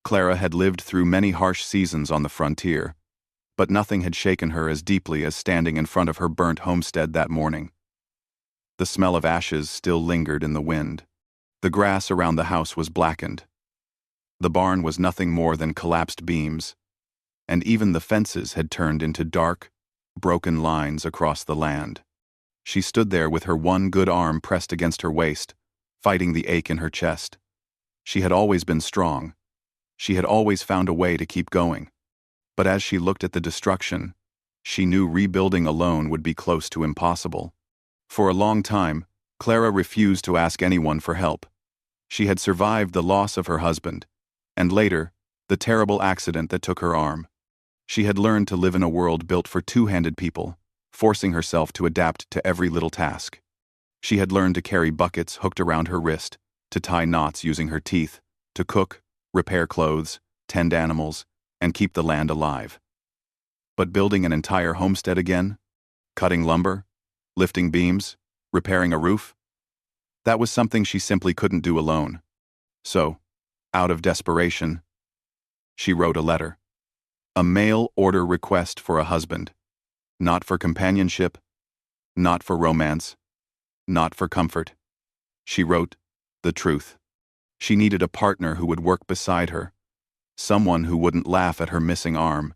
Clara had lived through many harsh seasons on the frontier, but nothing had shaken her as deeply as standing in front of her burnt homestead that morning. The smell of ashes still lingered in the wind. The grass around the house was blackened. The barn was nothing more than collapsed beams, and even the fences had turned into dark, broken lines across the land. She stood there with her one good arm pressed against her waist, fighting the ache in her chest. She had always been strong. She had always found a way to keep going. But as she looked at the destruction, she knew rebuilding alone would be close to impossible. For a long time, Clara refused to ask anyone for help. She had survived the loss of her husband, and later, the terrible accident that took her arm. She had learned to live in a world built for two-handed people, forcing herself to adapt to every little task. She had learned to carry buckets hooked around her wrist, to tie knots using her teeth, to cook, repair clothes, tend animals, and keep the land alive. But building an entire homestead again? Cutting lumber? Lifting beams? Repairing a roof? That was something she simply couldn't do alone. So, out of desperation, she wrote a letter. A mail-order request for a husband. Not for companionship, not for romance, not for comfort. She wrote the truth. She needed a partner who would work beside her, someone who wouldn't laugh at her missing arm,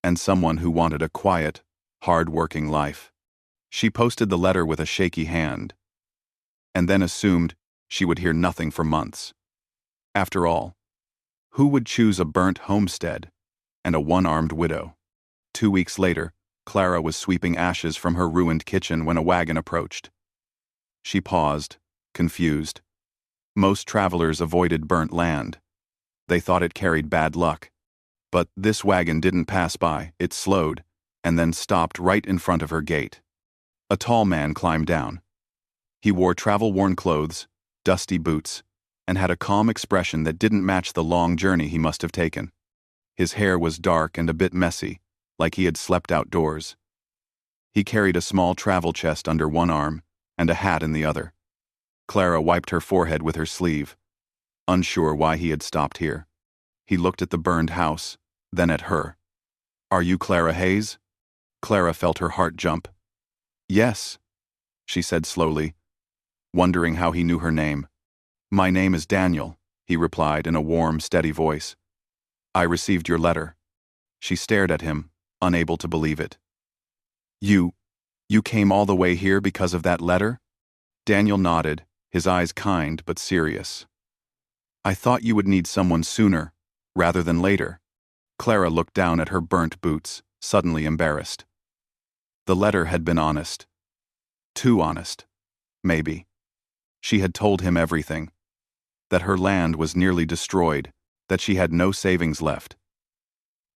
and someone who wanted a quiet, hard-working life. She posted the letter with a shaky hand, and then assumed she would hear nothing for months. After all, who would choose a burnt homestead and a one-armed widow? 2 weeks later, Clara was sweeping ashes from her ruined kitchen when a wagon approached. She paused, confused. Most travelers avoided burnt land. They thought it carried bad luck. But this wagon didn't pass by, it slowed, and then stopped right in front of her gate. A tall man climbed down. He wore travel-worn clothes, dusty boots, and had a calm expression that didn't match the long journey he must have taken. His hair was dark and a bit messy, like he had slept outdoors. He carried a small travel chest under one arm and a hat in the other. Clara wiped her forehead with her sleeve, unsure why he had stopped here. He looked at the burned house, then at her. "Are you Clara Hayes?" Clara felt her heart jump. "Yes," she said slowly, wondering how he knew her name. "My name is Daniel," he replied in a warm, steady voice. "I received your letter." She stared at him, unable to believe it. You came all the way here because of that letter?" Daniel nodded, his eyes kind but serious. "I thought you would need someone sooner, rather than later." Clara looked down at her burnt boots, suddenly embarrassed. The letter had been honest. Too honest, maybe. She had told him everything. That her land was nearly destroyed, that she had no savings left.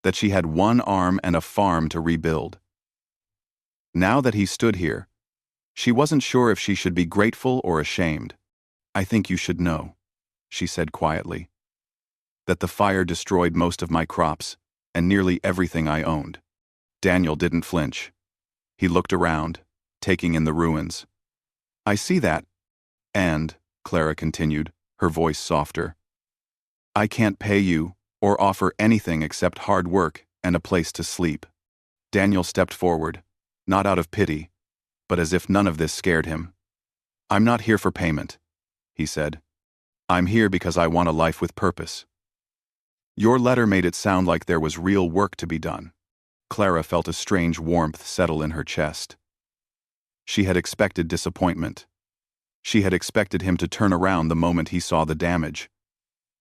That she had one arm and a farm to rebuild. Now that he stood here, she wasn't sure if she should be grateful or ashamed. "I think you should know," she said quietly, "that the fire destroyed most of my crops and nearly everything I owned." Daniel didn't flinch. He looked around, taking in the ruins. "I see that. And," Clara continued, her voice softer, "I can't pay you or offer anything except hard work and a place to sleep." Daniel stepped forward, not out of pity, but as if none of this scared him. "I'm not here for payment," he said. "I'm here because I want a life with purpose." Your letter made it sound like there was real work to be done. Clara felt a strange warmth settle in her chest. She had expected disappointment. She had expected him to turn around the moment he saw the damage.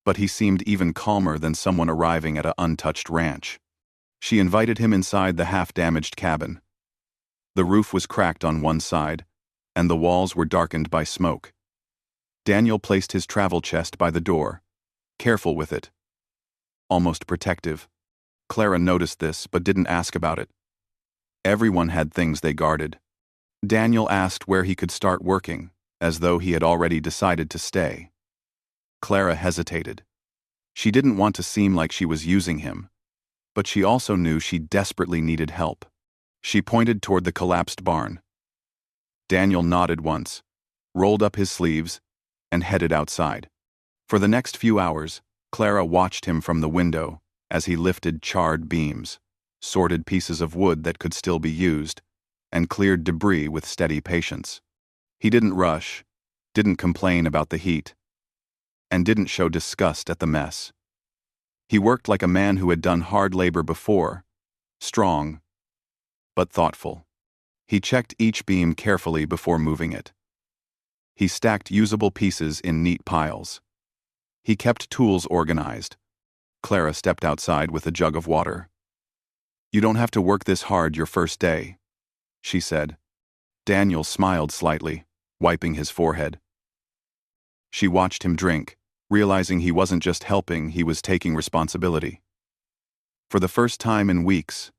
But he seemed even calmer than someone arriving at an untouched ranch. She invited him inside the half-damaged cabin. The roof was cracked on one side, and the walls were darkened by smoke. Daniel placed his travel chest by the door, careful with it, almost protective. Clara noticed this but didn't ask about it. Everyone had things they guarded. Daniel asked where he could start working, as though he had already decided to stay. Clara hesitated. She didn't want to seem like she was using him, but she also knew she desperately needed help. She pointed toward the collapsed barn. Daniel nodded once, rolled up his sleeves, and headed outside. For the next few hours, Clara watched him from the window as he lifted charred beams, sorted pieces of wood that could still be used, and cleared debris with steady patience. He didn't rush, didn't complain about the heat, and didn't show disgust at the mess. He worked like a man who had done hard labor before, strong, but thoughtful. He checked each beam carefully before moving it. He stacked usable pieces in neat piles. He kept tools organized. Clara stepped outside with a jug of water. "You don't have to work this hard your first day," she said. Daniel smiled slightly, wiping his forehead. She watched him drink, realizing he wasn't just helping, he was taking responsibility. For the first time in weeks,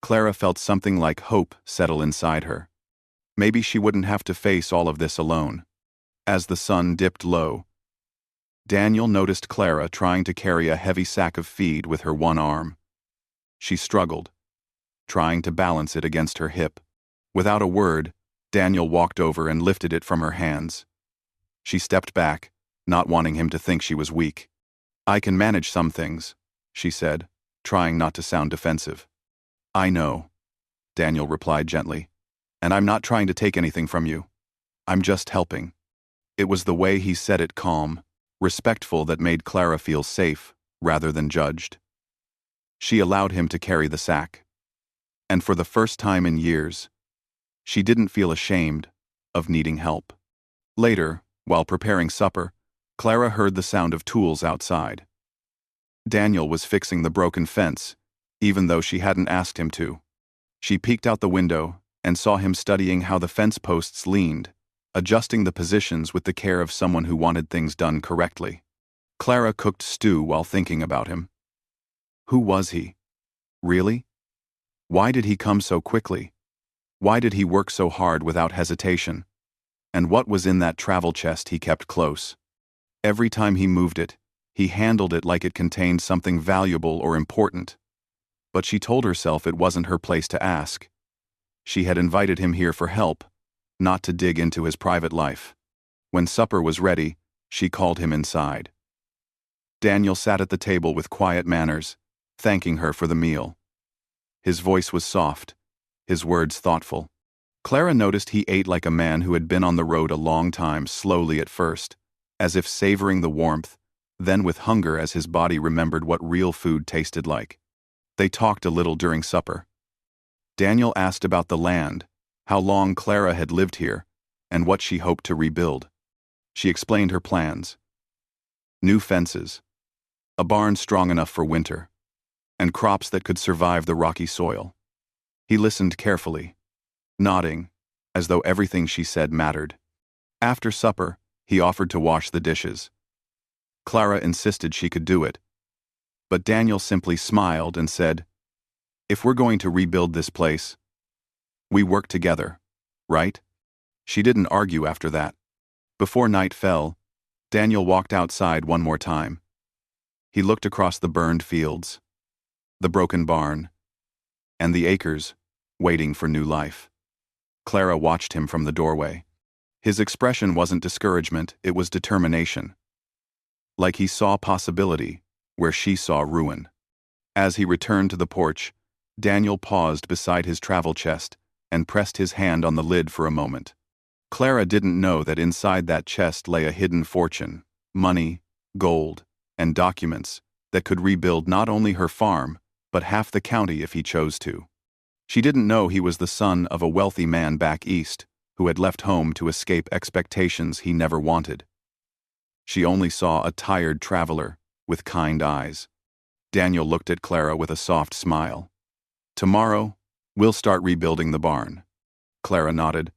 Clara felt something like hope settle inside her. Maybe she wouldn't have to face all of this alone. As the sun dipped low, Daniel noticed Clara trying to carry a heavy sack of feed with her one arm. She struggled, trying to balance it against her hip. Without a word, Daniel walked over and lifted it from her hands. She stepped back, not wanting him to think she was weak. "I can manage some things," she said, trying not to sound defensive. "I know," Daniel replied gently, "and I'm not trying to take anything from you. I'm just helping." It was the way he said it, calm, respectful, that made Clara feel safe rather than judged. She allowed him to carry the sack. And for the first time in years, she didn't feel ashamed of needing help. Later, while preparing supper, Clara heard the sound of tools outside. Daniel was fixing the broken fence, even though she hadn't asked him to. She peeked out the window and saw him studying how the fence posts leaned, adjusting the positions with the care of someone who wanted things done correctly. Clara cooked stew while thinking about him. Who was he? Really? Why did he come so quickly? Why did he work so hard without hesitation? And what was in that travel chest he kept close? Every time he moved it, he handled it like it contained something valuable or important. But she told herself it wasn't her place to ask. She had invited him here for help, not to dig into his private life. When supper was ready, she called him inside. Daniel sat at the table with quiet manners, thanking her for the meal. His voice was soft, his words thoughtful. Clara noticed he ate like a man who had been on the road a long time, slowly at first, as if savoring the warmth, then with hunger as his body remembered what real food tasted like. They talked a little during supper. Daniel asked about the land, how long Clara had lived here, and what she hoped to rebuild. She explained her plans. New fences, a barn strong enough for winter, and crops that could survive the rocky soil. He listened carefully, nodding, as though everything she said mattered. After supper, he offered to wash the dishes. Clara insisted she could do it, but Daniel simply smiled and said, "If we're going to rebuild this place, we work together, right?" She didn't argue after that. Before night fell, Daniel walked outside one more time. He looked across the burned fields, the broken barn, and the acres waiting for new life. Clara watched him from the doorway. His expression wasn't discouragement, it was determination. Like he saw possibility where she saw ruin. As he returned to the porch, Daniel paused beside his travel chest and pressed his hand on the lid for a moment. Clara didn't know that inside that chest lay a hidden fortune, money, gold, and documents that could rebuild not only her farm, but half the county if he chose to. She didn't know he was the son of a wealthy man back east who had left home to escape expectations he never wanted. She only saw a tired traveler with kind eyes. Daniel looked at Clara with a soft smile. "Tomorrow, we'll start rebuilding the barn." Clara nodded.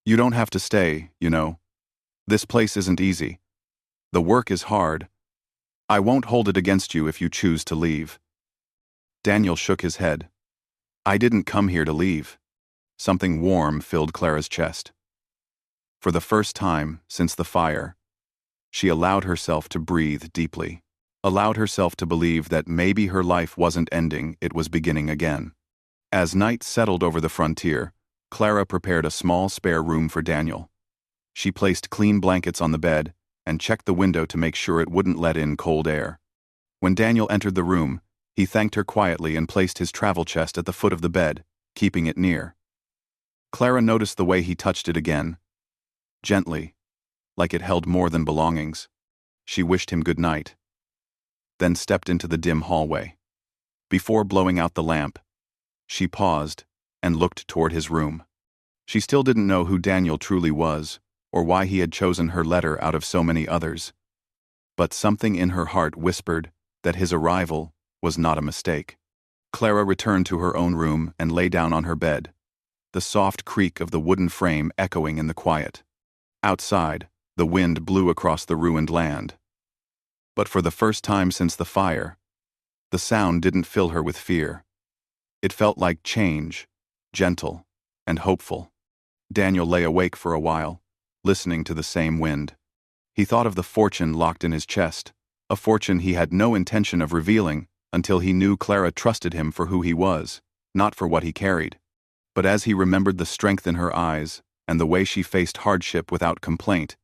"You don't have to stay, you know. This place isn't easy. The work is hard. I won't hold it against you if you choose to leave." Daniel shook his head. "I didn't come here to leave." Something warm filled Clara's chest. For the first time since the fire, she allowed herself to breathe deeply, allowed herself to believe that maybe her life wasn't ending, it was beginning again. As night settled over the frontier, Clara prepared a small spare room for Daniel. She placed clean blankets on the bed and checked the window to make sure it wouldn't let in cold air. When Daniel entered the room, he thanked her quietly and placed his travel chest at the foot of the bed, keeping it near. Clara noticed the way he touched it again, gently, like it held more than belongings. She wished him good night, then stepped into the dim hallway. Before blowing out the lamp, she paused and looked toward his room. She still didn't know who Daniel truly was, or why he had chosen her letter out of so many others. But something in her heart whispered that his arrival was not a mistake. Clara returned to her own room and lay down on her bed, the soft creak of the wooden frame echoing in the quiet. Outside, the wind blew across the ruined land. But for the first time since the fire, the sound didn't fill her with fear. It felt like change, gentle and hopeful. Daniel lay awake for a while, listening to the same wind. He thought of the fortune locked in his chest, a fortune he had no intention of revealing until he knew Clara trusted him for who he was, not for what he carried. But as he remembered the strength in her eyes and the way she faced hardship without complaint,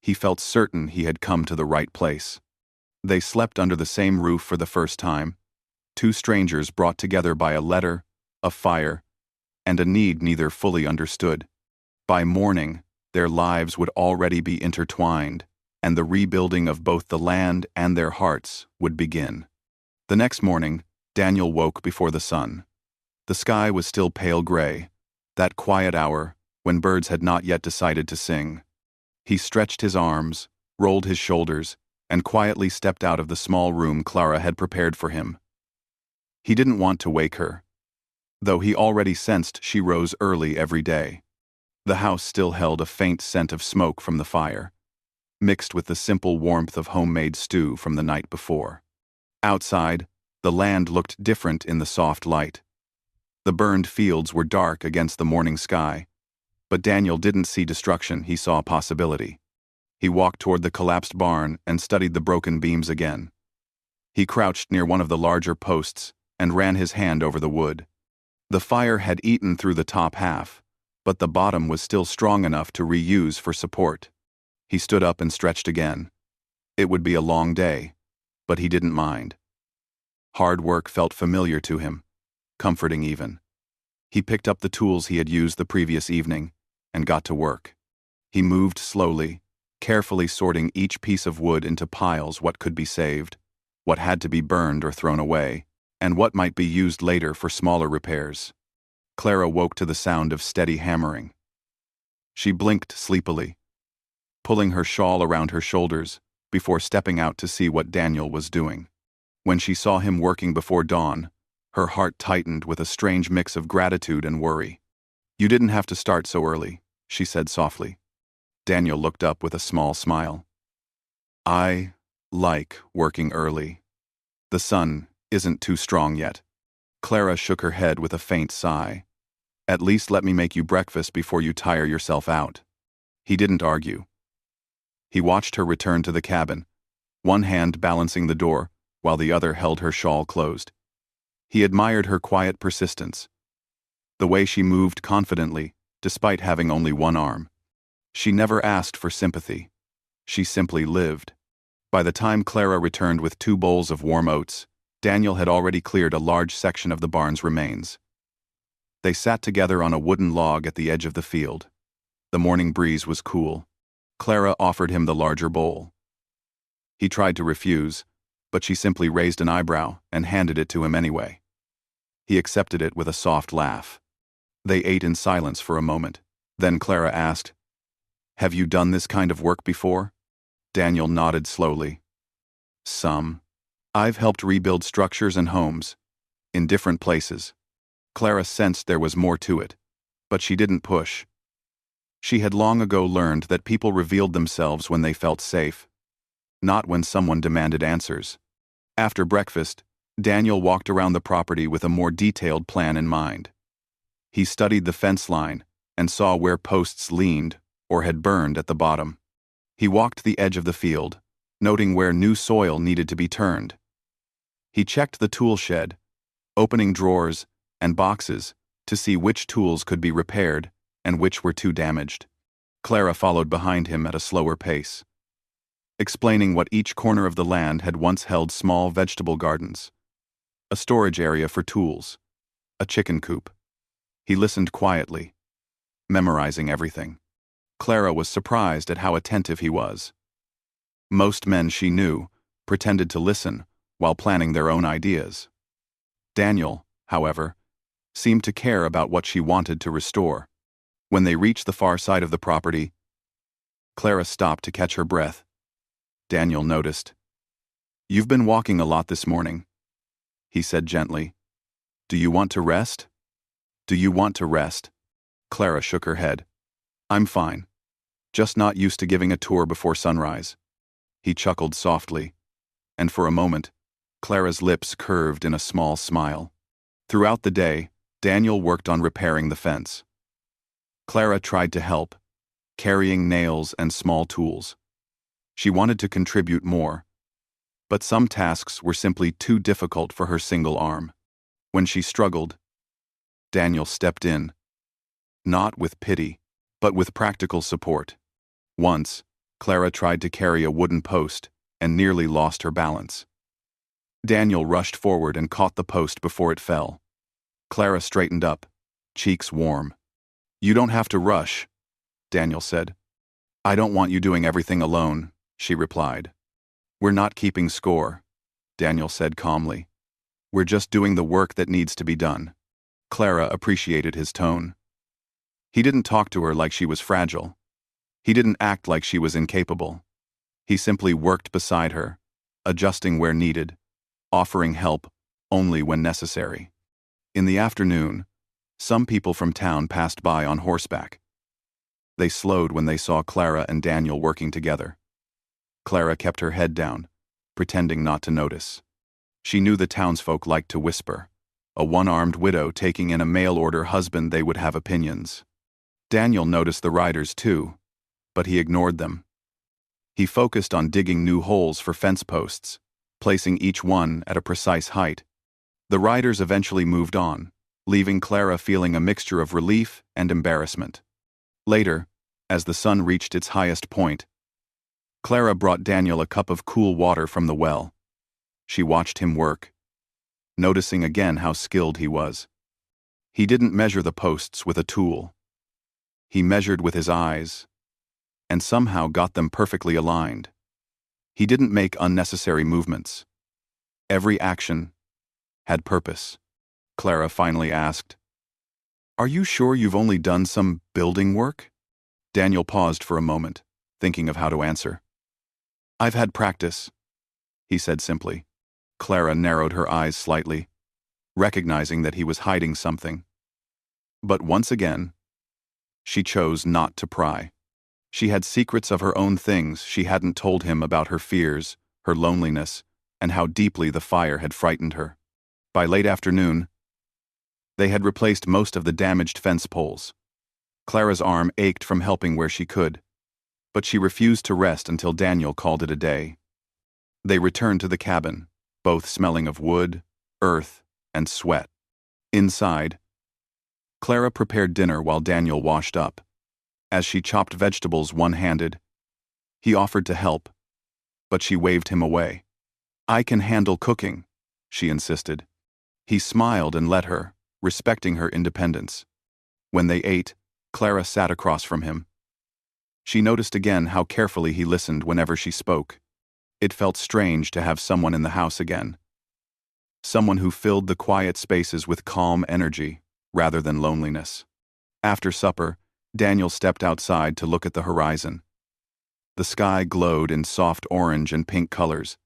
he felt certain he had come to the right place. They slept under the same roof for the first time, two strangers brought together by a letter, a fire, and a need neither fully understood. By morning, their lives would already be intertwined, and the rebuilding of both the land and their hearts would begin. The next morning, Daniel woke before the sun. The sky was still pale gray, that quiet hour when birds had not yet decided to sing. He stretched his arms, rolled his shoulders, and quietly stepped out of the small room Clara had prepared for him. He didn't want to wake her, though he already sensed she rose early every day. The house still held a faint scent of smoke from the fire, mixed with the simple warmth of homemade stew from the night before. Outside, the land looked different in the soft light. The burned fields were dark against the morning sky, but Daniel didn't see destruction, he saw possibility. He walked toward the collapsed barn and studied the broken beams again. He crouched near one of the larger posts and ran his hand over the wood. The fire had eaten through the top half, but the bottom was still strong enough to reuse for support. He stood up and stretched again. It would be a long day, but he didn't mind. Hard work felt familiar to him, comforting even. He picked up the tools he had used the previous evening and got to work. He moved slowly, carefully sorting each piece of wood into piles, what could be saved, what had to be burned or thrown away, and what might be used later for smaller repairs. Clara woke to the sound of steady hammering. She blinked sleepily, pulling her shawl around her shoulders before stepping out to see what Daniel was doing. When she saw him working before dawn, her heart tightened with a strange mix of gratitude and worry. "You didn't have to start so early," she said softly. Daniel looked up with a small smile. "I like working early. The sun isn't too strong yet." Clara shook her head with a faint sigh. "At least let me make you breakfast before you tire yourself out." He didn't argue. He watched her return to the cabin, one hand balancing the door while the other held her shawl closed. He admired her quiet persistence, the way she moved confidently despite having only one arm. She never asked for sympathy. She simply lived. By the time Clara returned with 2 bowls of warm oats, Daniel had already cleared a large section of the barn's remains. They sat together on a wooden log at the edge of the field. The morning breeze was cool. Clara offered him the larger bowl. He tried to refuse, but she simply raised an eyebrow and handed it to him anyway. He accepted it with a soft laugh. They ate in silence for a moment. Then Clara asked, "Have you done this kind of work before?" Daniel nodded slowly. "Some. I've helped rebuild structures and homes, in different places." Clara sensed there was more to it, but she didn't push. She had long ago learned that people revealed themselves when they felt safe, not when someone demanded answers. After breakfast, Daniel walked around the property with a more detailed plan in mind. He studied the fence line and saw where posts leaned or had burned at the bottom. He walked the edge of the field, noting where new soil needed to be turned. He checked the tool shed, opening drawers and boxes to see which tools could be repaired and which were too damaged. Clara followed behind him at a slower pace. explaining what each corner of the land had once held: small vegetable gardens, a storage area for tools, a chicken coop. He listened quietly, memorizing everything. Clara was surprised at how attentive he was. Most men she knew pretended to listen while planning their own ideas. Daniel, however, seemed to care about what she wanted to restore. When they reached the far side of the property, Clara stopped to catch her breath. Daniel noticed. "You've been walking a lot this morning," he said gently. "Do you want to rest?" "Do you want to rest?" Clara shook her head. "I'm fine. Just not used to giving a tour before sunrise." He chuckled softly, and for a moment, Clara's lips curved in a small smile. Throughout the day, Daniel worked on repairing the fence. Clara tried to help, carrying nails and small tools. She wanted to contribute more, but some tasks were simply too difficult for her single arm. When she struggled, Daniel stepped in, not with pity, but with practical support. Once, Clara tried to carry a wooden post and nearly lost her balance. Daniel rushed forward and caught the post before it fell. Clara straightened up, cheeks warm. "You don't have to rush," Daniel said. "I don't want you doing everything alone," she replied. "We're not keeping score," Daniel said calmly. "We're just doing the work that needs to be done." Clara appreciated his tone. He didn't talk to her like she was fragile. He didn't act like she was incapable. He simply worked beside her, adjusting where needed, offering help only when necessary. In the afternoon, some people from town passed by on horseback. They slowed when they saw Clara and Daniel working together. Clara kept her head down, pretending not to notice. She knew the townsfolk liked to whisper. A one-armed widow taking in a mail-order husband, they would have opinions. Daniel noticed the riders too, but he ignored them. He focused on digging new holes for fence posts, placing each one at a precise height. The riders eventually moved on, leaving Clara feeling a mixture of relief and embarrassment. Later, as the sun reached its highest point, Clara brought Daniel a cup of cool water from the well. She watched him work, noticing again how skilled he was. He didn't measure the posts with a tool. He measured with his eyes, and somehow got them perfectly aligned. He didn't make unnecessary movements. Every action had purpose. Clara finally asked, "Are you sure you've only done some building work?" Daniel paused for a moment, thinking of how to answer. "I've had practice," he said simply. Clara narrowed her eyes slightly, recognizing that he was hiding something. But once again, she chose not to pry. She had secrets of her own, things she hadn't told him about: her fears, her loneliness, and how deeply the fire had frightened her. By late afternoon, they had replaced most of the damaged fence poles. Clara's arm ached from helping where she could, but she refused to rest until Daniel called it a day. They returned to the cabin, both smelling of wood, earth, and sweat. Inside, Clara prepared dinner while Daniel washed up. As she chopped vegetables one-handed, he offered to help, but she waved him away. "I can handle cooking," she insisted. He smiled and let her, respecting her independence. When they ate, Clara sat across from him. She noticed again how carefully he listened whenever she spoke. It felt strange to have someone in the house again. Someone who filled the quiet spaces with calm energy, rather than loneliness. After supper, Daniel stepped outside to look at the horizon. The sky glowed in soft orange and pink colors.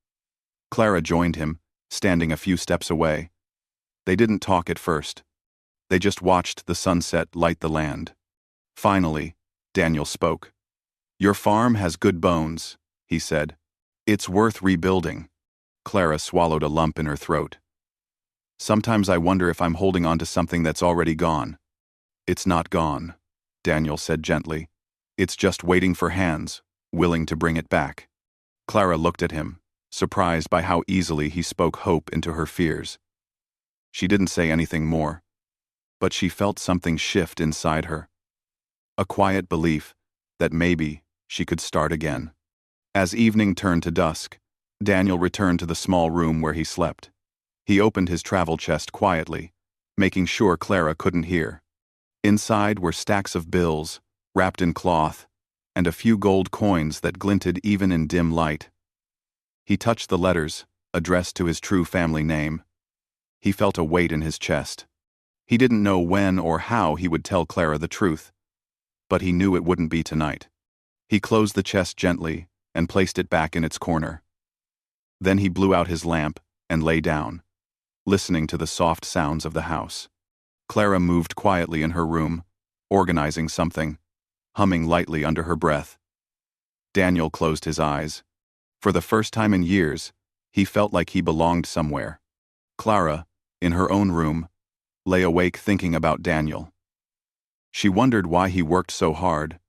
Clara joined him, standing a few steps away. They didn't talk at first. They just watched the sunset light the land. Finally, Daniel spoke. "Your farm has good bones," he said. "It's worth rebuilding." Clara swallowed a lump in her throat. "Sometimes I wonder if I'm holding on to something that's already gone." "It's not gone," Daniel said gently. "It's just waiting for hands, willing to bring it back." Clara looked at him, surprised by how easily he spoke hope into her fears. She didn't say anything more, but she felt something shift inside her. A quiet belief that maybe she could start again. As evening turned to dusk, Daniel returned to the small room where he slept. He opened his travel chest quietly, making sure Clara couldn't hear. Inside were stacks of bills, wrapped in cloth, and a few gold coins that glinted even in dim light. He touched the letters, addressed to his true family name. He felt a weight in his chest. He didn't know when or how he would tell Clara the truth, but he knew it wouldn't be tonight. He closed the chest gently and placed it back in its corner. Then he blew out his lamp and lay down, listening to the soft sounds of the house. Clara moved quietly in her room, organizing something, humming lightly under her breath. Daniel closed his eyes. For the first time in years, he felt like he belonged somewhere. Clara, in her own room, lay awake thinking about Daniel. She wondered why he worked so hard,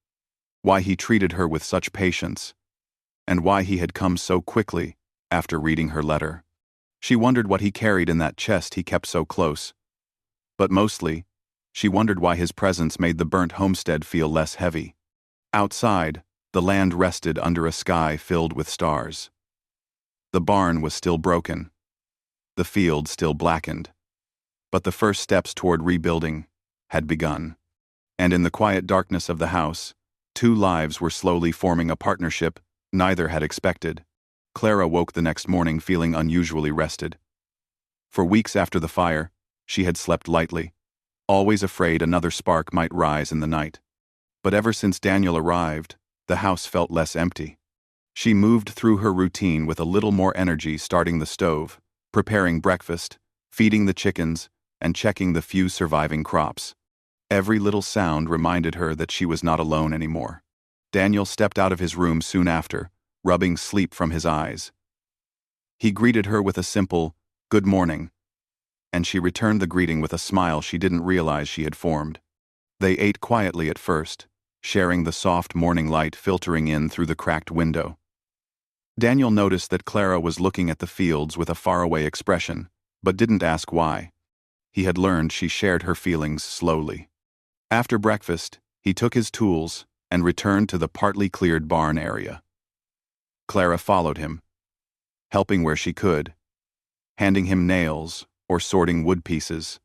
why he treated her with such patience, and why he had come so quickly after reading her letter. She wondered what he carried in that chest he kept so close. But mostly, she wondered why his presence made the burnt homestead feel less heavy. Outside, the land rested under a sky filled with stars. The barn was still broken, the field still blackened, but the first steps toward rebuilding had begun. And in the quiet darkness of the house, two lives were slowly forming a partnership neither had expected. Clara woke the next morning feeling unusually rested. For weeks after the fire, she had slept lightly, always afraid another spark might rise in the night. But ever since Daniel arrived, the house felt less empty. She moved through her routine with a little more energy, starting the stove, preparing breakfast, feeding the chickens, and checking the few surviving crops. Every little sound reminded her that she was not alone anymore. Daniel stepped out of his room soon after, rubbing sleep from his eyes. He greeted her with a simple, "Good morning," and she returned the greeting with a smile she didn't realize she had formed. They ate quietly at first, sharing the soft morning light filtering in through the cracked window. Daniel noticed that Clara was looking at the fields with a faraway expression, but didn't ask why. He had learned she shared her feelings slowly. After breakfast, he took his tools and returned to the partly cleared barn area. Clara followed him, helping where she could, handing him nails or sorting wood pieces.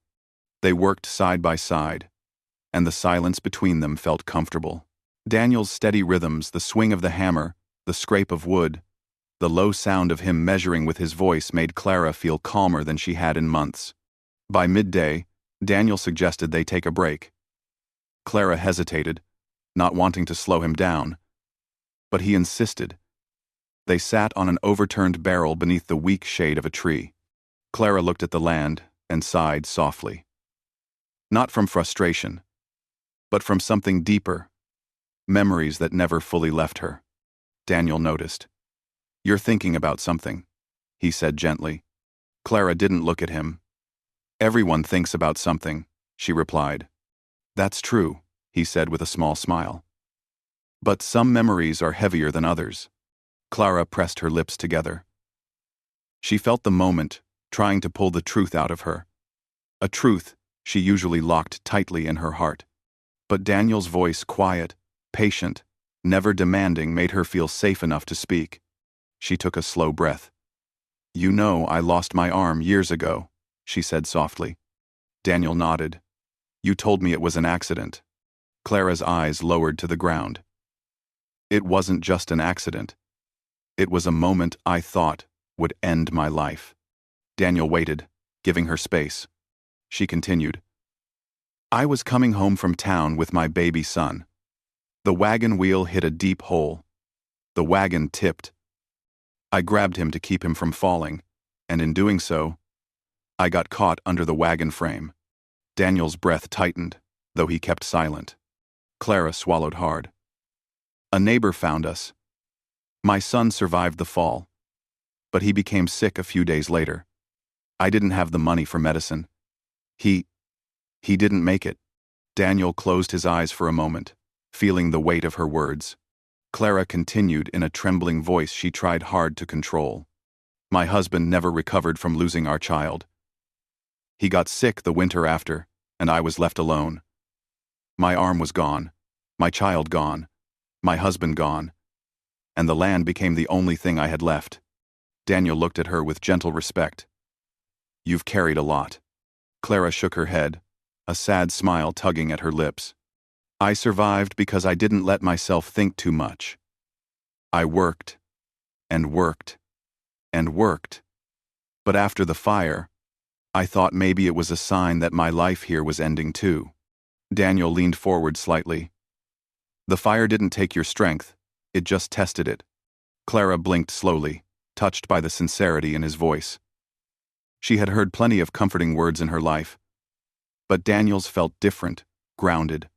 They worked side by side, and the silence between them felt comfortable. Daniel's steady rhythms, the swing of the hammer, the scrape of wood, the low sound of him measuring with his voice made Clara feel calmer than she had in months. By midday, Daniel suggested they take a break. Clara hesitated, not wanting to slow him down, but he insisted. They sat on an overturned barrel beneath the weak shade of a tree. Clara looked at the land and sighed softly. Not from frustration, but from something deeper, memories that never fully left her. Daniel noticed. "You're thinking about something," he said gently. Clara didn't look at him. "Everyone thinks about something," she replied. "That's true," he said with a small smile. "But some memories are heavier than others." Clara pressed her lips together. She felt the moment, trying to pull the truth out of her. A truth she usually locked tightly in her heart. But Daniel's voice, quiet, patient, never demanding, made her feel safe enough to speak. She took a slow breath. "You know I lost my arm years ago," she said softly. Daniel nodded. "You told me it was an accident." Clara's eyes lowered to the ground. "It wasn't just an accident. It was a moment I thought would end my life." Daniel waited, giving her space. She continued. "I was coming home from town with my baby son. The wagon wheel hit a deep hole. The wagon tipped. I grabbed him to keep him from falling, and in doing so, I got caught under the wagon frame." Daniel's breath tightened, though he kept silent. Clara swallowed hard. "A neighbor found us. My son survived the fall, but he became sick a few days later. I didn't have the money for medicine. He didn't make it." Daniel closed his eyes for a moment, feeling the weight of her words. Clara continued in a trembling voice she tried hard to control. "My husband never recovered from losing our child. He got sick the winter after, and I was left alone. My arm was gone, my child gone, my husband gone, and the land became the only thing I had left. Daniel looked at her with gentle respect. You've carried a lot. Clara shook her head, a sad smile tugging at her lips. I survived because I didn't let myself think too much. I worked, and worked, and worked. But after the fire, I thought maybe it was a sign that my life here was ending too. Daniel leaned forward slightly. The fire didn't take your strength, it just tested it. Clara blinked slowly, touched by the sincerity in his voice. She had heard plenty of comforting words in her life, but Daniel's felt different, grounded,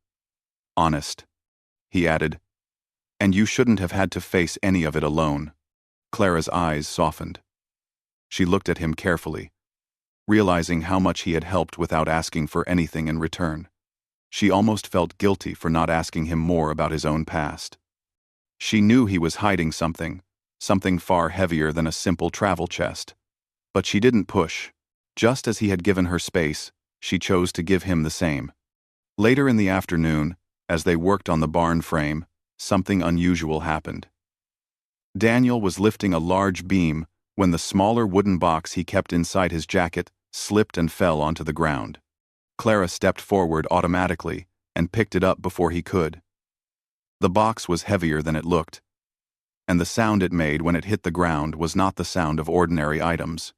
honest. He added, and you shouldn't have had to face any of it alone. Clara's eyes softened. She looked at him carefully, realizing how much he had helped without asking for anything in return. She almost felt guilty for not asking him more about his own past. She knew he was hiding something far heavier than a simple travel chest. But she didn't push. Just as he had given her space, she chose to give him the same. Later in the afternoon, as they worked on the barn frame, something unusual happened. Daniel was lifting a large beam when the smaller wooden box he kept inside his jacket slipped and fell onto the ground. Clara stepped forward automatically and picked it up before he could. The box was heavier than it looked, and the sound it made when it hit the ground was not the sound of ordinary items.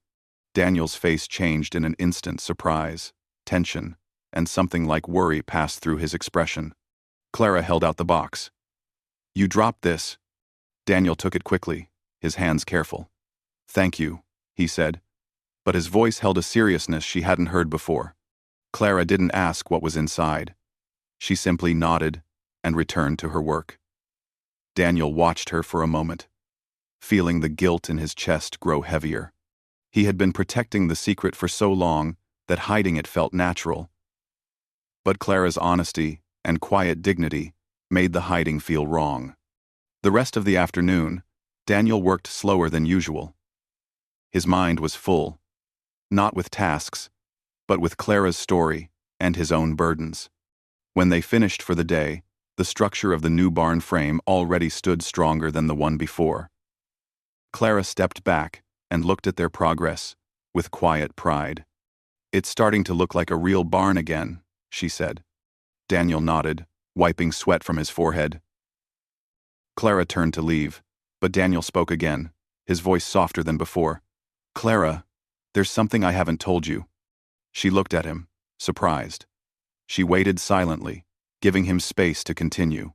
Daniel's face changed in an instant. Surprise, tension, and something like worry passed through his expression. Clara held out the box. You dropped this. Daniel took it quickly, his hands careful. Thank you, he said, but his voice held a seriousness she hadn't heard before. Clara didn't ask what was inside. She simply nodded and returned to her work. Daniel watched her for a moment, feeling the guilt in his chest grow heavier. He had been protecting the secret for so long that hiding it felt natural. But Clara's honesty and quiet dignity made the hiding feel wrong. The rest of the afternoon, Daniel worked slower than usual. His mind was full, not with tasks, but with Clara's story and his own burdens. When they finished for the day, the structure of the new barn frame already stood stronger than the one before. Clara stepped back and looked at their progress with quiet pride. It's starting to look like a real barn again, she said. Daniel nodded, wiping sweat from his forehead. Clara turned to leave, but Daniel spoke again, his voice softer than before. Clara, there's something I haven't told you. She looked at him, surprised. She waited silently, giving him space to continue.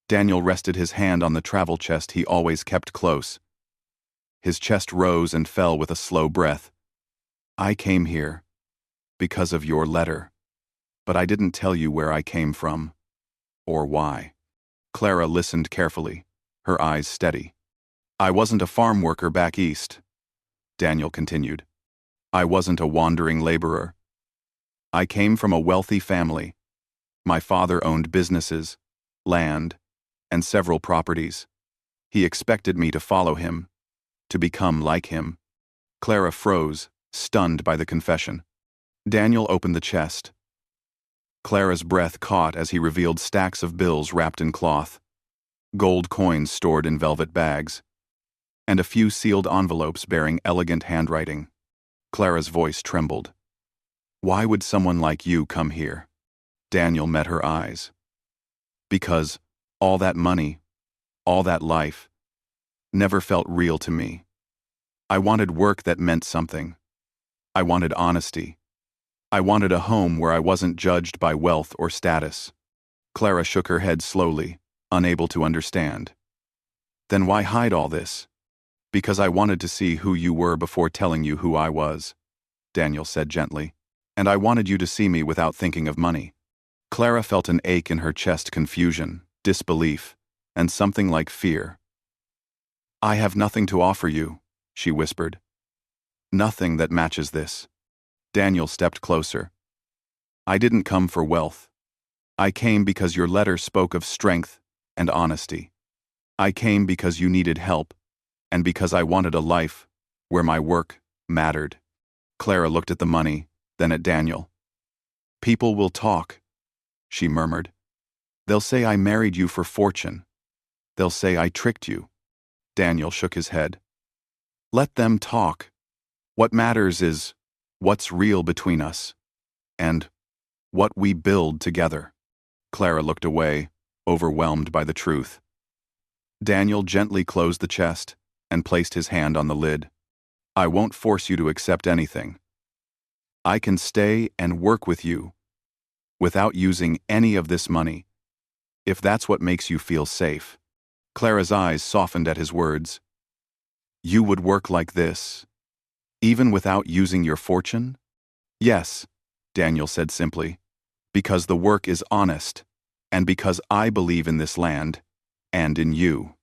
Daniel rested his hand on the travel chest he always kept close. His chest rose and fell with a slow breath. I came here because of your letter, but I didn't tell you where I came from, or why. Clara listened carefully, her eyes steady. I wasn't a farm worker back east, Daniel continued. I wasn't a wandering laborer. I came from a wealthy family. My father owned businesses, land, and several properties. He expected me to follow him, to become like him. Clara froze, stunned by the confession. Daniel opened the chest. Clara's breath caught as he revealed stacks of bills wrapped in cloth, gold coins stored in velvet bags, and a few sealed envelopes bearing elegant handwriting. Clara's voice trembled. Why would someone like you come here? Daniel met her eyes. Because all that money, all that life, never felt real to me. I wanted work that meant something. I wanted honesty. I wanted a home where I wasn't judged by wealth or status. Clara shook her head slowly, unable to understand. Then why hide all this? Because I wanted to see who you were before telling you who I was, Daniel said gently. And I wanted you to see me without thinking of money. Clara felt an ache in her chest, confusion, disbelief, and something like fear. I have nothing to offer you, she whispered. Nothing that matches this. Daniel stepped closer. I didn't come for wealth. I came because your letter spoke of strength and honesty. I came because you needed help, and because I wanted a life where my work mattered. Clara looked at the money, then at Daniel. People will talk, she murmured. They'll say I married you for fortune. They'll say I tricked you. Daniel shook his head. Let them talk. What matters is what's real between us, and what we build together. Clara looked away, overwhelmed by the truth. Daniel gently closed the chest and placed his hand on the lid. I won't force you to accept anything. I can stay and work with you without using any of this money, if that's what makes you feel safe. Clara's eyes softened at his words. You would work like this, even without using your fortune? Yes, Daniel said simply, because the work is honest, and because I believe in this land, and in you.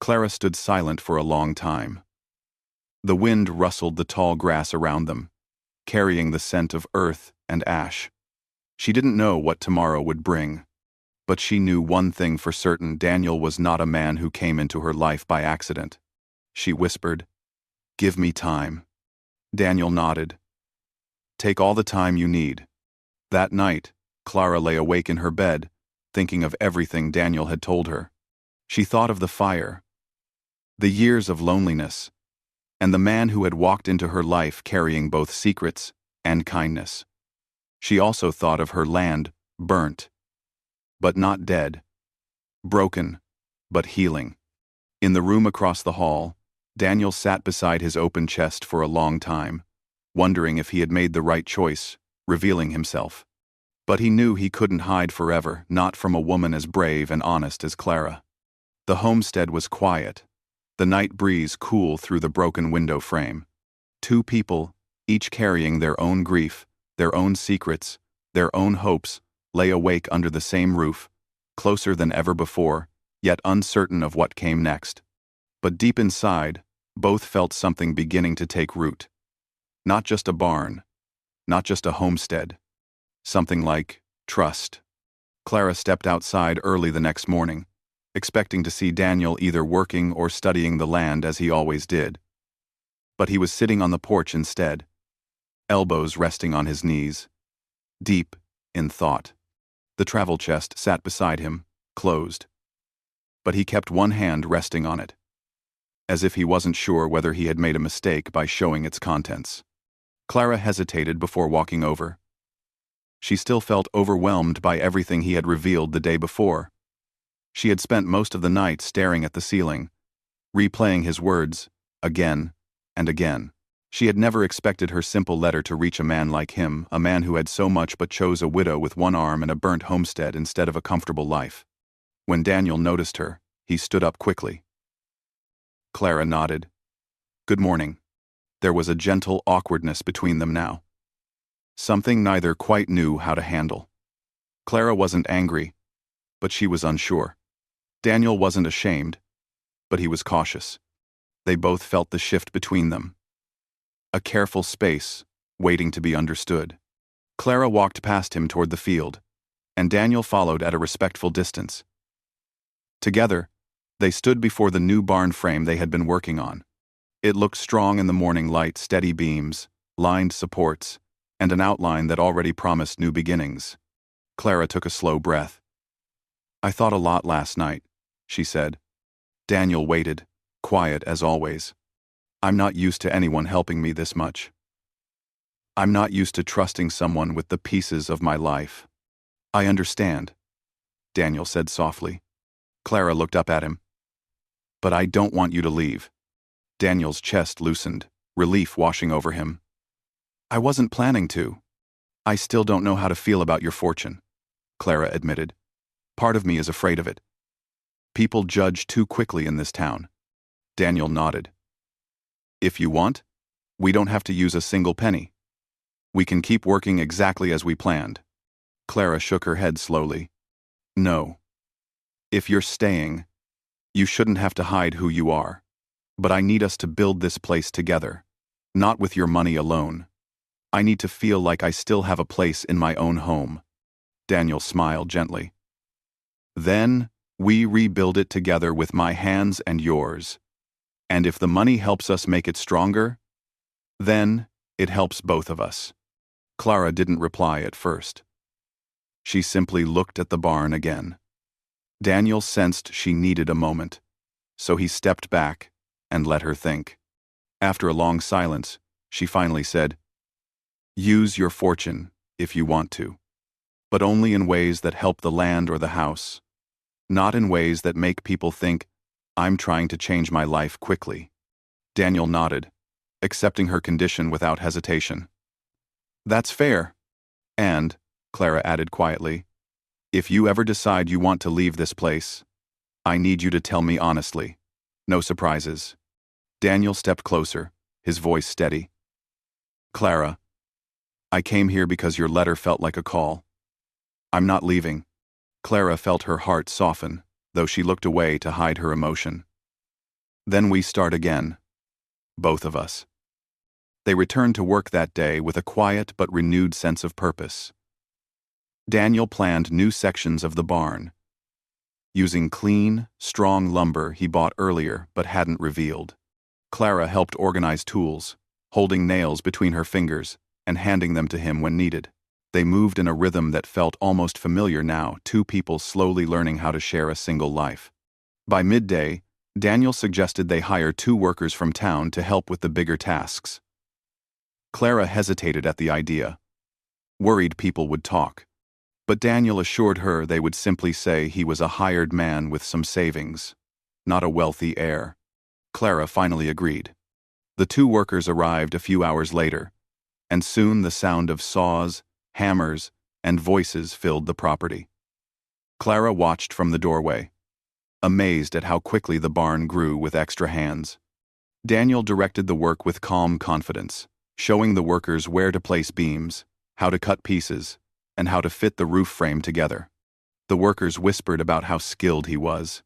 Clara stood silent for a long time. The wind rustled the tall grass around them, carrying the scent of earth and ash. She didn't know what tomorrow would bring, but she knew one thing for certain: Daniel was not a man who came into her life by accident. She whispered, Give me time. Daniel nodded. Take all the time you need. That night, Clara lay awake in her bed, thinking of everything Daniel had told her. She thought of the fire, the years of loneliness, and the man who had walked into her life carrying both secrets and kindness. She also thought of her land, burnt, but not dead, broken, but healing. In the room across the hall, Daniel sat beside his open chest for a long time, wondering if he had made the right choice, revealing himself. But he knew he couldn't hide forever, not from a woman as brave and honest as Clara. The homestead was quiet, the night breeze cool through the broken window frame. Two people, each carrying their own grief, their own secrets, their own hopes, lay awake under the same roof, closer than ever before, yet uncertain of what came next. But deep inside, both felt something beginning to take root. Not just a barn, not just a homestead. Something like trust. Clara stepped outside early the next morning, expecting to see Daniel either working or studying the land as he always did. But he was sitting on the porch instead, elbows resting on his knees, deep in thought. The travel chest sat beside him, closed. But he kept one hand resting on it, as if he wasn't sure whether he had made a mistake by showing its contents. Clara hesitated before walking over. She still felt overwhelmed by everything he had revealed the day before. She had spent most of the night staring at the ceiling, replaying his words, again and again. She had never expected her simple letter to reach a man like him, a man who had so much but chose a widow with one arm and a burnt homestead instead of a comfortable life. When Daniel noticed her, he stood up quickly. Clara nodded. Good morning. There was a gentle awkwardness between them now. Something neither quite knew how to handle. Clara wasn't angry, but she was unsure. Daniel wasn't ashamed, but he was cautious. They both felt the shift between them. A careful space, waiting to be understood. Clara walked past him toward the field, and Daniel followed at a respectful distance. Together, they stood before the new barn frame they had been working on. It looked strong in the morning light, steady beams, lined supports, and an outline that already promised new beginnings. Clara took a slow breath. I thought a lot last night, she said. Daniel waited, quiet as always. I'm not used to anyone helping me this much. I'm not used to trusting someone with the pieces of my life. I understand, Daniel said softly. Clara looked up at him. But I don't want you to leave. Daniel's chest loosened, relief washing over him. I wasn't planning to. I still don't know how to feel about your fortune, Clara admitted. Part of me is afraid of it. People judge too quickly in this town. Daniel nodded. If you want, we don't have to use a single penny. We can keep working exactly as we planned. Clara shook her head slowly. No. If you're staying, you shouldn't have to hide who you are. But I need us to build this place together, not with your money alone. I need to feel like I still have a place in my own home. Daniel smiled gently. Then, we rebuild it together with my hands and yours. And if the money helps us make it stronger, then it helps both of us. Clara didn't reply at first. She simply looked at the barn again. Daniel sensed she needed a moment, so he stepped back, and let her think. After a long silence, she finally said, "Use your fortune, if you want to, but only in ways that help the land or the house, not in ways that make people think I'm trying to change my life quickly." Daniel nodded, accepting her condition without hesitation. "That's fair. And," Clara added quietly, "if you ever decide you want to leave this place, I need you to tell me honestly. No surprises." Daniel stepped closer, his voice steady. "Clara, I came here because your letter felt like a call. I'm not leaving." Clara felt her heart soften, though she looked away to hide her emotion. "Then we start again. Both of us." They returned to work that day with a quiet but renewed sense of purpose. Daniel planned new sections of the barn, using clean, strong lumber he bought earlier but hadn't revealed. Clara helped organize tools, holding nails between her fingers and handing them to him when needed. They moved in a rhythm that felt almost familiar now, two people slowly learning how to share a single life. By midday, Daniel suggested they hire 2 workers from town to help with the bigger tasks. Clara hesitated at the idea, worried people would talk, but Daniel assured her they would simply say he was a hired man with some savings, not a wealthy heir. Clara finally agreed. The 2 workers arrived a few hours later, and soon the sound of saws, hammers, and voices filled the property. Clara watched from the doorway, amazed at how quickly the barn grew with extra hands. Daniel directed the work with calm confidence, showing the workers where to place beams, how to cut pieces, and how to fit the roof frame together. The workers whispered about how skilled he was.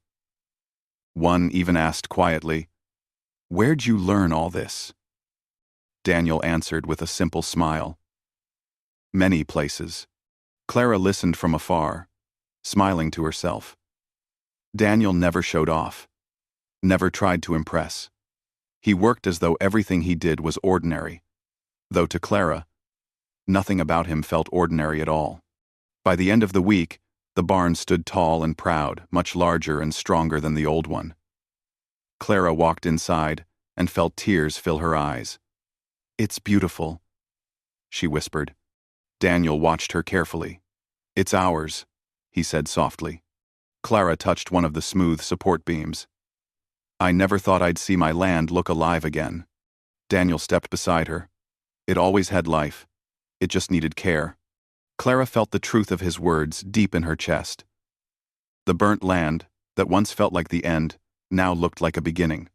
One even asked quietly, "Where'd you learn all this?" Daniel answered with a simple smile. "Many places." Clara listened from afar, smiling to herself. Daniel never showed off, never tried to impress. He worked as though everything he did was ordinary, though to Clara, nothing about him felt ordinary at all. By the end of the week, the barn stood tall and proud, much larger and stronger than the old one. Clara walked inside and felt tears fill her eyes. "It's beautiful," she whispered. Daniel watched her carefully. "It's ours," he said softly. Clara touched one of the smooth support beams. "I never thought I'd see my land look alive again." Daniel stepped beside her. It always had life. It just needed care. Clara felt the truth of his words deep in her chest. The burnt land, that once felt like the end, now looked like a beginning.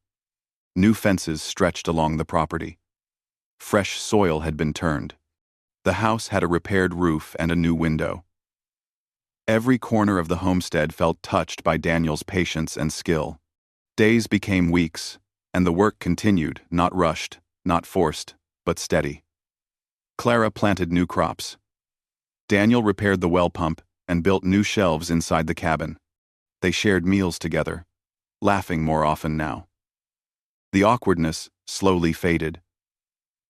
New fences stretched along the property. Fresh soil had been turned. The house had a repaired roof and a new window. Every corner of the homestead felt touched by Daniel's patience and skill. Days became weeks, and the work continued, not rushed, not forced, but steady. Clara planted new crops. Daniel repaired the well pump and built new shelves inside the cabin. They shared meals together, laughing more often now. The awkwardness slowly faded,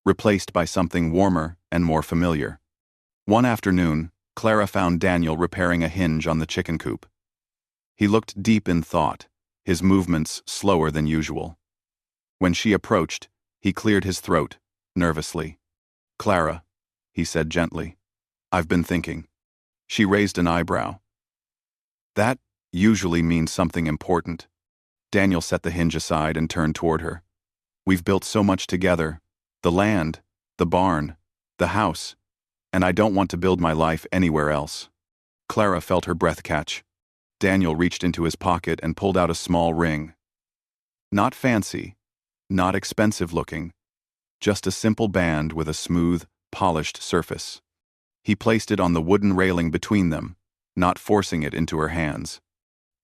replaced by something warmer and more familiar. One afternoon, Clara found Daniel repairing a hinge on the chicken coop. He looked deep in thought, his movements slower than usual. When she approached, he cleared his throat, nervously. "Clara," he said gently, "I've been thinking." She raised an eyebrow. "That usually means something important." Daniel set the hinge aside and turned toward her. "We've built so much together. The land, the barn, the house, and I don't want to build my life anywhere else." Clara felt her breath catch. Daniel reached into his pocket and pulled out a small ring. Not fancy, not expensive looking, just a simple band with a smooth, polished surface. He placed it on the wooden railing between them, not forcing it into her hands.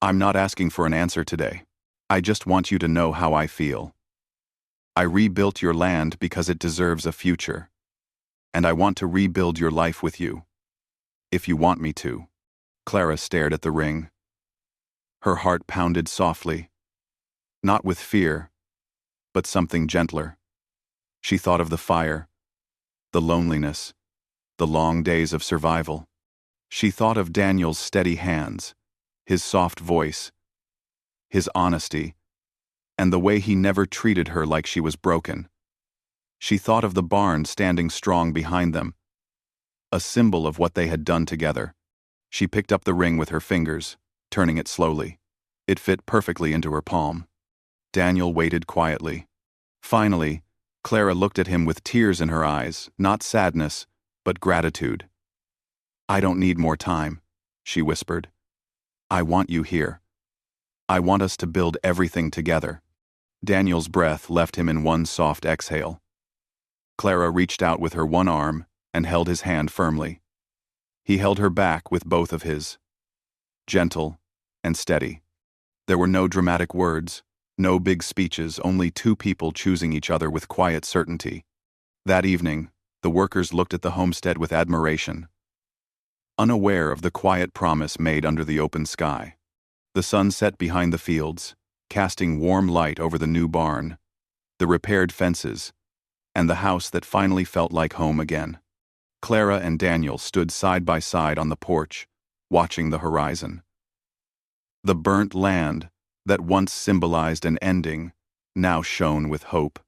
"I'm not asking for an answer today. I just want you to know how I feel. I rebuilt your land because it deserves a future. And I want to rebuild your life with you. If you want me to." Clara stared at the ring. Her heart pounded softly, not with fear, but something gentler. She thought of the fire, the loneliness, the long days of survival. She thought of Daniel's steady hands, his soft voice, his honesty, and the way he never treated her like she was broken. She thought of the barn standing strong behind them, a symbol of what they had done together. She picked up the ring with her fingers, turning it slowly. It fit perfectly into her palm. Daniel waited quietly. Finally, Clara looked at him with tears in her eyes, not sadness, but gratitude. "I don't need more time," she whispered. "I want you here. I want us to build everything together." Daniel's breath left him in one soft exhale. Clara reached out with her one arm and held his hand firmly. He held her back with both of his. Gentle and steady. There were no dramatic words, no big speeches, only two people choosing each other with quiet certainty. That evening, the workers looked at the homestead with admiration, unaware of the quiet promise made under the open sky. The sun set behind the fields, casting warm light over the new barn, the repaired fences, and the house that finally felt like home again. Clara and Daniel stood side by side on the porch, watching the horizon. The burnt land that once symbolized an ending now shone with hope.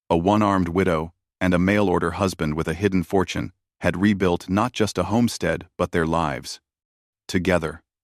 A one-armed widow and a mail-order husband with a hidden fortune had rebuilt not just a homestead but their lives. Together.